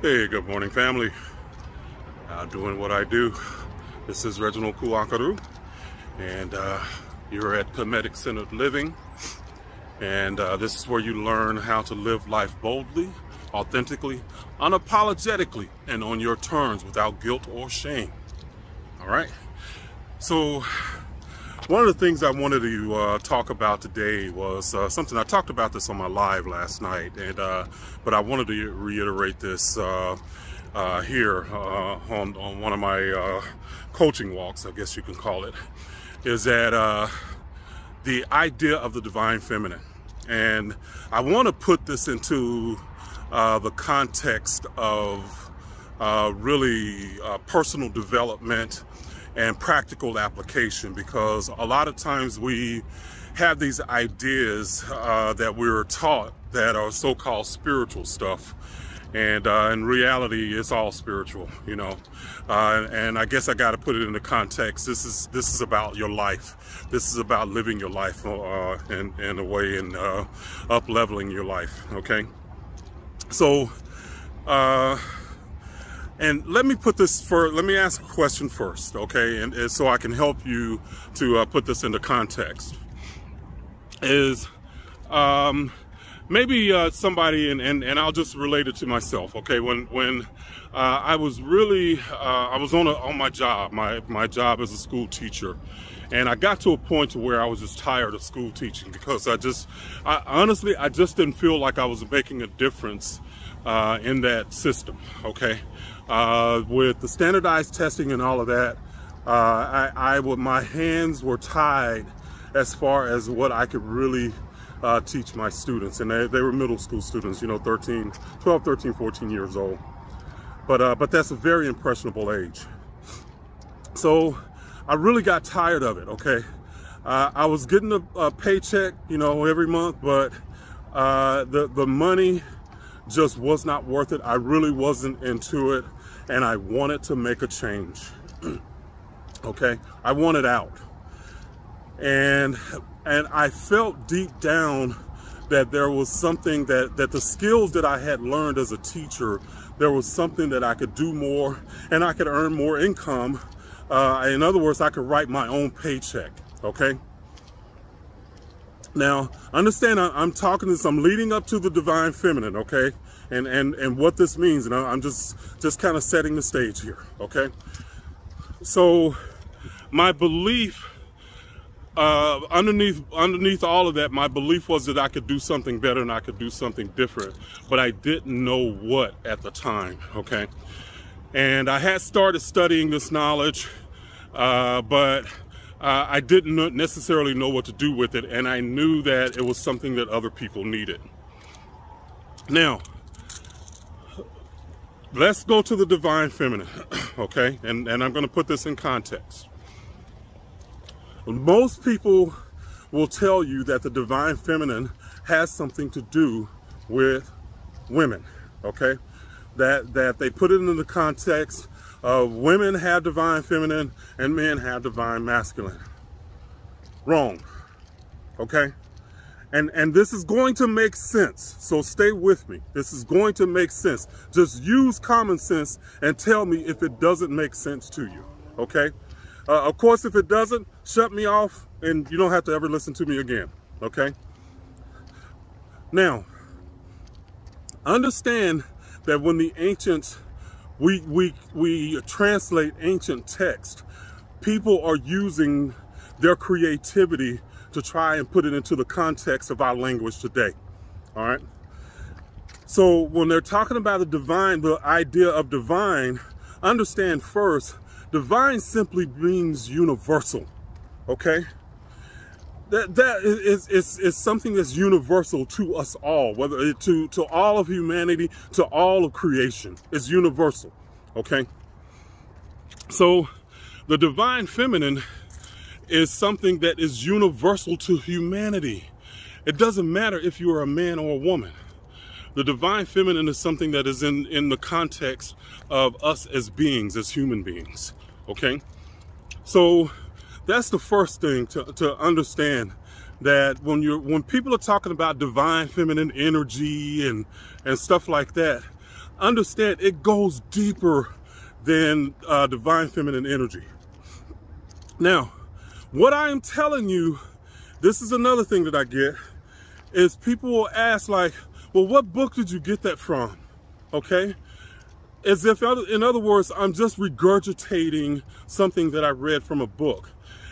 Hey, good morning, family. Doing what I do. This is Reginald Kuakaru, and you're at Kemetic Centered Living. And this is where you learn how to live life boldly, authentically, unapologetically, and on your terms without guilt or shame. All right? So, one of the things I wanted to talk about today was something I talked about this on my live last night, and but I wanted to reiterate this here on one of my coaching walks, I guess you can call it, is that the idea of the divine feminine. And I want to put this into the context of really personal development and practical application, because a lot of times we have these ideas that we're taught that are so-called spiritual stuff, and in reality it's all spiritual, you know. And I guess I got to put it into context. This is about your life. This is about living your life in a way, and up-leveling your life. Okay, so and let me put this let me ask a question first, okay? And so I can help you to put this into context. Is maybe somebody, and I'll just relate it to myself, okay? When I was really, I was on my job. My job as a school teacher. And I got to a point to where I was just tired of school teaching, because honestly, I just didn't feel like I was making a difference in that system, okay? With the standardized testing and all of that, my hands were tied as far as what I could really teach my students. And they were middle school students, you know, 12, 13, 14 years old. But that's a very impressionable age. So I really got tired of it, okay? I was getting a paycheck, you know, every month, but the money just was not worth it. I really wasn't into it, and I wanted to make a change. Okay, I wanted out, and I felt deep down that there was something that the skills that I had learned as a teacher, there was something that I could do more, and I could earn more income. In other words, I could write my own paycheck. Okay. Now, understand, I'm talking this, I'm leading up to the divine feminine, okay? And what this means, and I'm just kind of setting the stage here, okay? So, my belief, underneath all of that, my belief was that I could do something better and I could do something different, but I didn't know what at the time, okay? And I had started studying this knowledge, but I didn't necessarily know what to do with it, and I knew that it was something that other people needed. Now, let's go to the divine feminine, okay? And I'm going to put this in context. Most people will tell you that the divine feminine has something to do with women, okay? That they put it in the context of women have divine feminine and men have divine masculine. Wrong, okay? And this is going to make sense, so stay with me. This is going to make sense. Just use common sense and tell me if it doesn't make sense to you, okay? Of course, if it doesn't, shut me off and you don't have to ever listen to me again, okay? Now, understand that when the ancients, we translate ancient text, people are using their creativity to try and put it into the context of our language today, all right? So when they're talking about the divine, the idea of divine, understand first, divine simply means universal, okay? That is something that's universal to us all, whether to all of humanity, to all of creation. It's universal, okay? So the divine feminine is something that is universal to humanity. It doesn't matter if you're a man or a woman. The divine feminine is something that is in the context of us as beings, as human beings, okay? So that's the first thing to understand, that when people are talking about divine feminine energy and stuff like that, understand it goes deeper than divine feminine energy. Now, what I am telling you, this is another thing that I get, is people will ask like, well, what book did you get that from? Okay? As if, in other words, I'm just regurgitating something that I read from a book.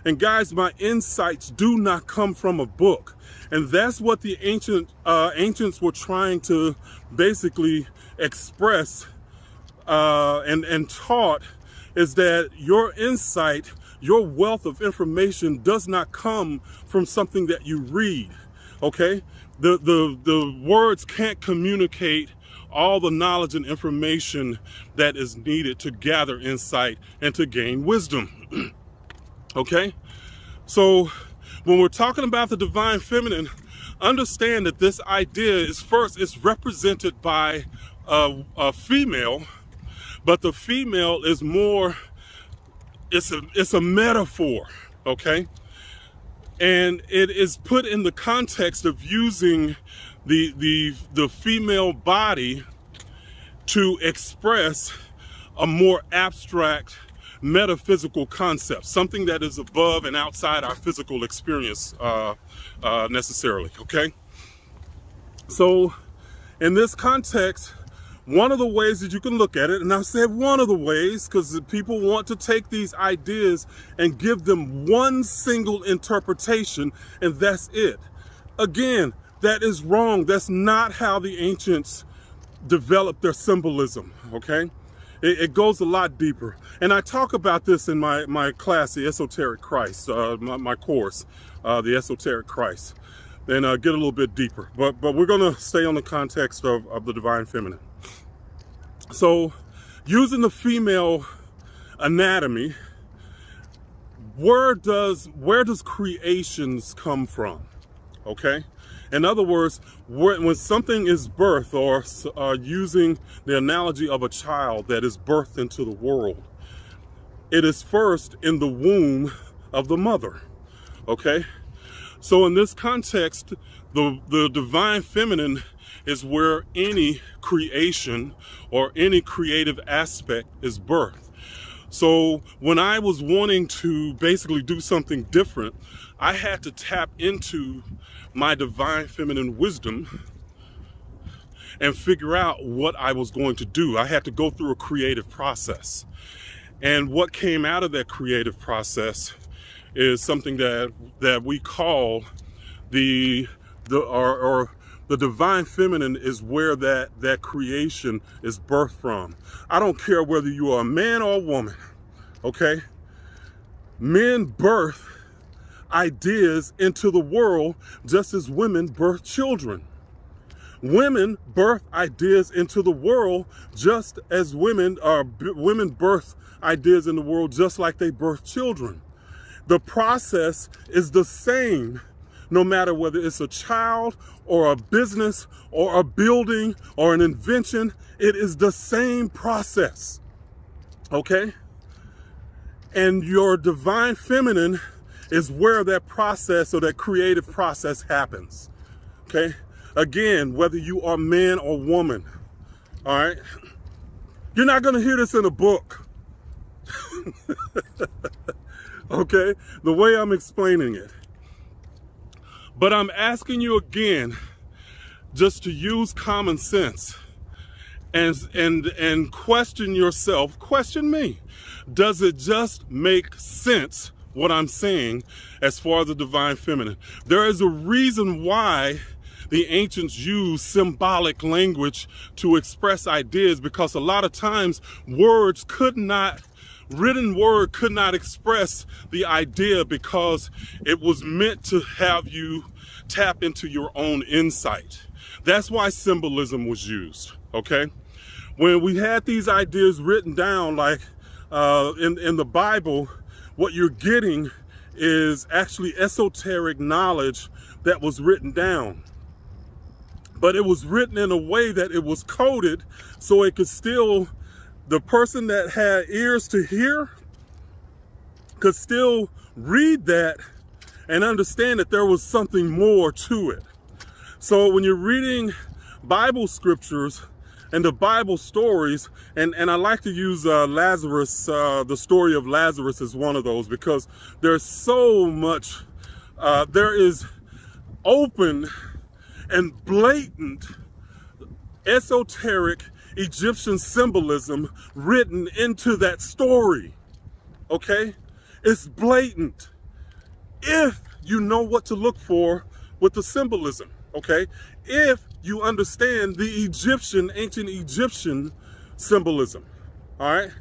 And guys, my insights do not come from a book. And that's what the ancients were trying to basically express and taught, is that your insight, your wealth of information does not come from something that you read, okay? The words can't communicate all the knowledge and information that is needed to gather insight and to gain wisdom, okay? So when we're talking about the divine feminine, understand that this idea is first, it's represented by a female, but the female is more, it's a metaphor, okay? And it is put in the context of using the female body to express a more abstract metaphysical concept, something that is above and outside our physical experience necessarily, okay? So in this context, one of the ways that you can look at it, and I've said one of the ways because people want to take these ideas and give them one single interpretation, and that's it. Again, that is wrong. That's not how the ancients developed their symbolism, okay? It goes a lot deeper. And I talk about this in my class, the Esoteric Christ, my course, the Esoteric Christ, and get a little bit deeper. But we're gonna stay on the context of the divine feminine. So using the female anatomy, where does creations come from, okay? In other words, when something is birthed, or using the analogy of a child that is birthed into the world, it is first in the womb of the mother, okay? So in this context, the divine feminine is where any creation or any creative aspect is birthed. So when I was wanting to basically do something different, I had to tap into my divine feminine wisdom and figure out what I was going to do. I had to go through a creative process. And what came out of that creative process is something that we call the divine feminine, is where that creation is birthed from. I don't care whether you are a man or a woman, okay? Men birth ideas into the world just as women birth children. Women birth ideas into the world just as women birth ideas in the world just like they birth children. The process is the same no matter whether it's a child or a business or a building or an invention. It is the same process, okay? And your divine feminine is where that process or that creative process happens, okay? Again, whether you are man or woman, all right? You're not gonna hear this in a book, okay? The way I'm explaining it. But I'm asking you again, just to use common sense and question yourself, question me. Does it just make sense what I'm saying as far as the divine feminine? There is a reason why the ancients used symbolic language to express ideas, because a lot of times written word could not express the idea, because it was meant to have you tap into your own insight. That's why symbolism was used, okay? When we had these ideas written down, like in the Bible, what you're getting is actually esoteric knowledge that was written down. But it was written in a way that it was coded so it could still, the person that had ears to hear could still read that and understand that there was something more to it. So when you're reading Bible scriptures, And the Bible stories, and I like to use Lazarus, the story of Lazarus is one of those, because there's so much, there is open and blatant esoteric Egyptian symbolism written into that story, okay? It's blatant if you know what to look for with the symbolism, okay? If you understand the ancient Egyptian symbolism, all right?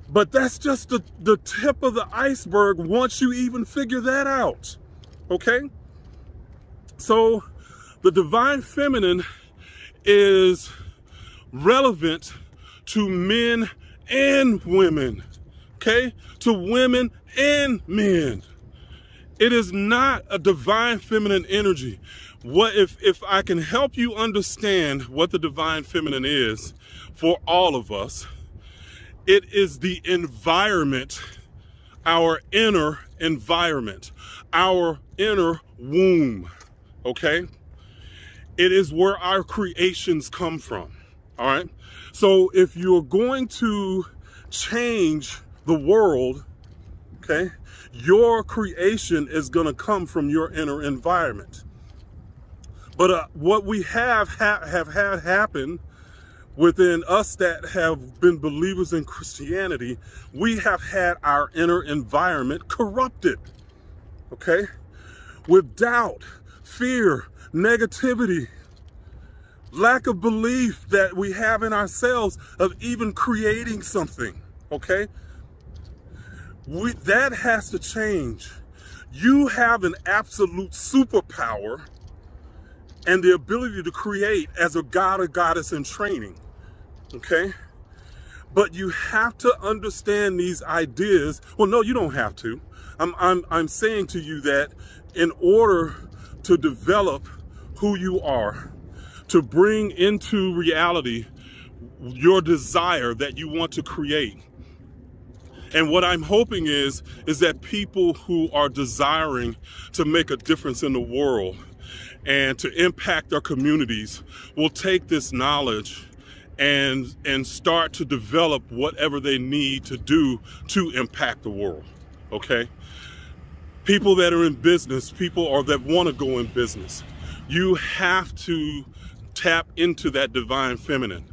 But that's just the tip of the iceberg once you even figure that out, okay? So the divine feminine is relevant to men and women, okay? To women and men. It is not a divine feminine energy. What if I can help you understand what the divine feminine is for all of us, it is the environment, our inner environment, our inner womb, okay? It is where our creations come from, all right? So if you're going to change the world, okay, your creation is going to come from your inner environment. But what we have had happen within us that have been believers in Christianity, we have had our inner environment corrupted, okay? With doubt, fear, negativity, lack of belief that we have in ourselves of even creating something, okay? That has to change. You have an absolute superpower and the ability to create as a god or goddess in training, okay? But you have to understand these ideas. Well, no, you don't have to. I'm saying to you that in order to develop who you are, to bring into reality your desire that you want to create. And what I'm hoping is that people who are desiring to make a difference in the world and to impact their communities will take this knowledge and start to develop whatever they need to do to impact the world, okay? People that are in business, people that want to go in business, you have to tap into that divine feminine,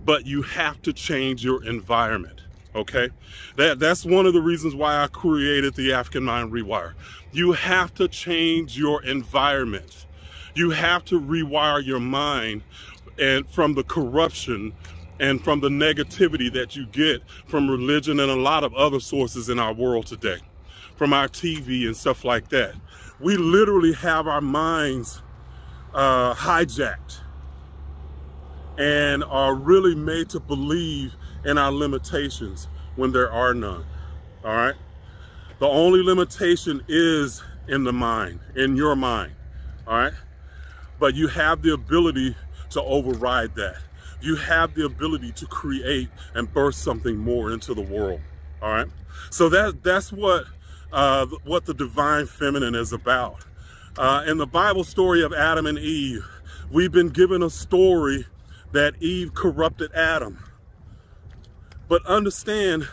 but you have to change your environment, okay? That's one of the reasons why I created the African Mind Rewire. You have to change your environment. You have to rewire your mind and from the corruption and from the negativity that you get from religion and a lot of other sources in our world today, from our TV and stuff like that. We literally have our minds hijacked and are really made to believe in our limitations when there are none, all right? The only limitation is in the mind, in your mind, all right? But you have the ability to override that. You have the ability to create and birth something more into the world, all right? So that's what the divine feminine is about. In the Bible story of Adam and Eve, we've been given a story that Eve corrupted Adam. But understand,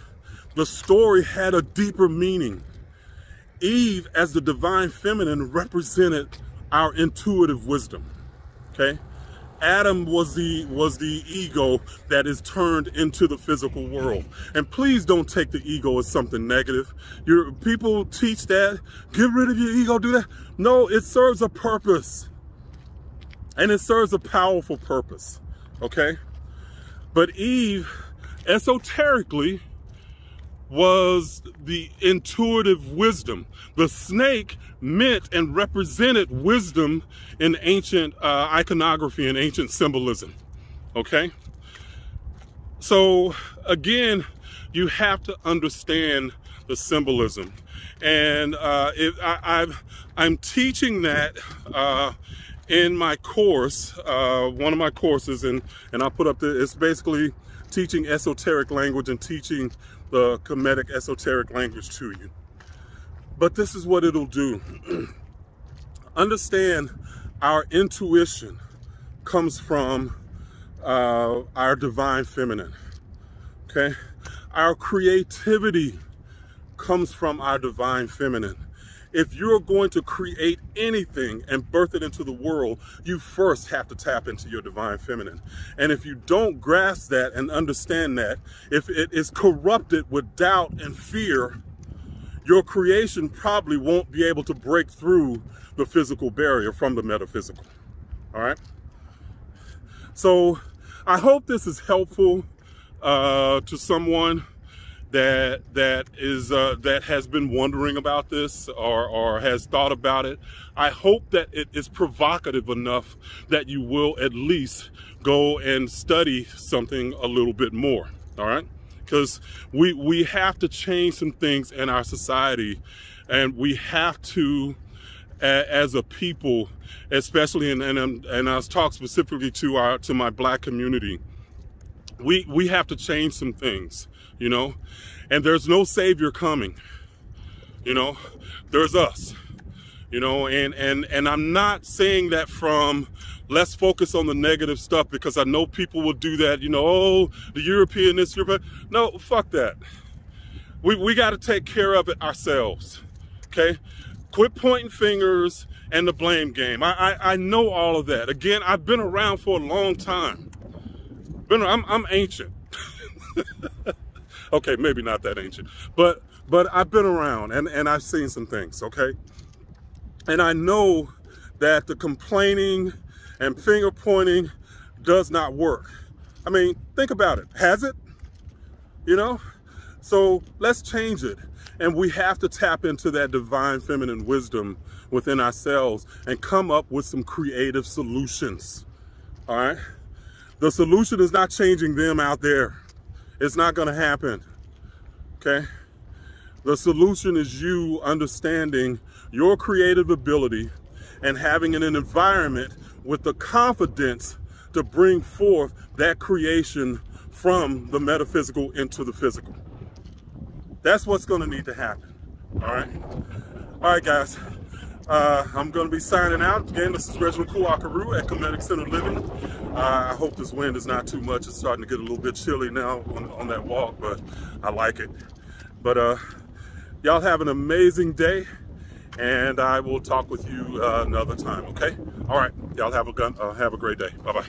the story had a deeper meaning. Eve, as the divine feminine, represented our intuitive wisdom, okay? Adam was the ego that is turned into the physical world. And please don't take the ego as something negative. People teach that, get rid of your ego, do that. No, it serves a purpose. And it serves a powerful purpose, okay? But Eve, esoterically, was the intuitive wisdom. The snake meant and represented wisdom in ancient iconography and ancient symbolism, okay? So again, you have to understand the symbolism. And I'm teaching that in my course, one of my courses, and I'll put up it's basically teaching esoteric language and teaching the Kemetic esoteric language to you. But this is what it'll do. Understand, our intuition comes from our divine feminine, okay? Our creativity comes from our divine feminine. If you're going to create anything and birth it into the world, you first have to tap into your divine feminine. And if you don't grasp that and understand that, if it is corrupted with doubt and fear, your creation probably won't be able to break through the physical barrier from the metaphysical. All right? So I hope this is helpful to someone that has been wondering about this or has thought about it. I hope that it is provocative enough that you will at least go and study something a little bit more. All right? Because we have to change some things in our society, and we have to, as a people, especially, and I was talking specifically to my Black community, we have to change some things, you know, and there's no savior coming, you know, there's us, you know, and I'm not saying that from let's focus on the negative stuff, because I know people will do that, you know, oh, the European, this, European. No, fuck that. We got to take care of it ourselves, okay? Quit pointing fingers and the blame game. I know all of that. Again, I've been around for a long time. I'm ancient. Okay, maybe not that ancient, but I've been around and I've seen some things, okay? And I know that the complaining and finger pointing does not work. I mean, think about it. Has it? You know? So let's change it. And we have to tap into that divine feminine wisdom within ourselves and come up with some creative solutions. All right? The solution is not changing them out there. It's not going to happen. Okay? The solution is you understanding your creative ability and having an environment with the confidence to bring forth that creation from the metaphysical into the physical. That's what's going to need to happen. All right? All right, guys. I'm going to be signing out. Again, this is Reginald Kuakaru at Kemetic Centered Living. I hope this wind is not too much. It's starting to get a little bit chilly now on that walk, but I like it. But y'all have an amazing day, and I will talk with you another time, okay? All right. Y'all have a great day. Bye-bye.